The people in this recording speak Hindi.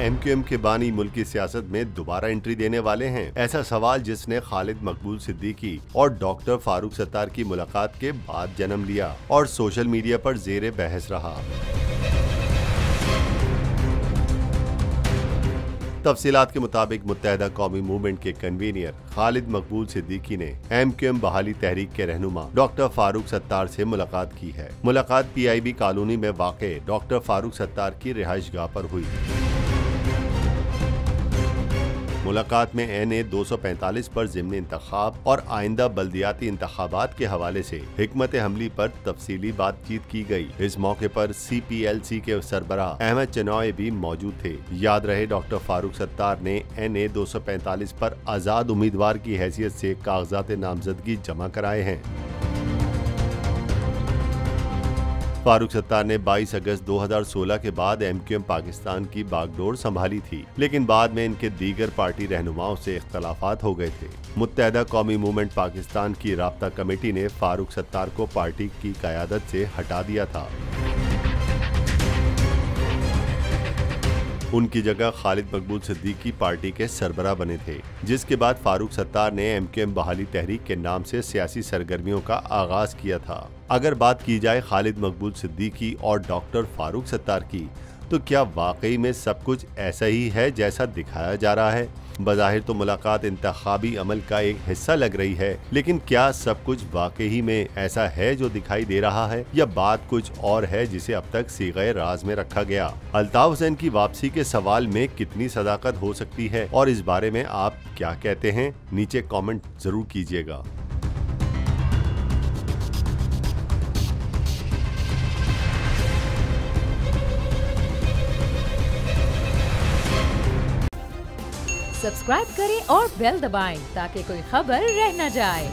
MQM के बानी मुल्क की सियासत में दोबारा एंट्री देने वाले हैं? ऐसा सवाल जिसने खालिद मकबूल सिद्दीकी और डॉक्टर फारूक सत्तार की मुलाकात के बाद जन्म लिया और सोशल मीडिया पर जेर बहस रहा। तफसीलात के मुताबिक मुत्तहदा कौमी मूवमेंट के कन्वीनियर खालिद मकबूल सिद्दीकी ने MQM बहाली तहरीक के रहनुमा डॉक्टर फारूक सत्तार से मुलाकात की है। मुलाकात PIB कॉलोनी में वाक़े डॉक्टर फारूक सत्तार की रिहाइशगाह पर हुई। मुलाकात में NA 245 पर ज़िमनी इंतखाब और आइंदा बल्दियाती इंतखाबात के हवाले से हिकमत हमली पर तफसीली बातचीत की गई। इस मौके पर CPLC के सरबराह अहमद चनॉय भी मौजूद थे। याद रहे डॉक्टर फारूक सत्तार ने NA 245 पर आज़ाद उम्मीदवार की हैसियत से कागजात नामजदगी जमा कराए हैं। फारूक सत्तार ने 22 अगस्त 2016 के बाद MQM पाकिस्तान की बागडोर संभाली थी, लेकिन बाद में इनके दीगर पार्टी रहनुमाओं से इख्तलाफात हो गए थे। मुत्तहदा कौमी मूवमेंट पाकिस्तान की राब्ता कमेटी ने फारूक सत्तार को पार्टी की क़यादत से हटा दिया था। उनकी जगह खालिद मकबूल सिद्दीकी पार्टी के सरबराह बने थे, जिसके बाद फारूक सत्तार ने MQM बहाली तहरीक के नाम से सियासी सरगर्मियों का आगाज किया था। अगर बात की जाए खालिद मकबूल सिद्दीकी और डॉक्टर फारूक सत्तार की, तो क्या वाकई में सब कुछ ऐसा ही है जैसा दिखाया जा रहा है? बज़ाहिर तो मुलाकात इंतखाबी अमल का एक हिस्सा लग रही है, लेकिन क्या सब कुछ वाकई में ऐसा है जो दिखाई दे रहा है, या बात कुछ और है जिसे अब तक सीग़े राज में रखा गया? अल्ताफ हुसैन की वापसी के सवाल में कितनी सदाकत हो सकती है, और इस बारे में आप क्या कहते हैं? नीचे कॉमेंट जरूर कीजिएगा। सब्सक्राइब करें और बेल दबाएं ताकि कोई खबर रह न जाए।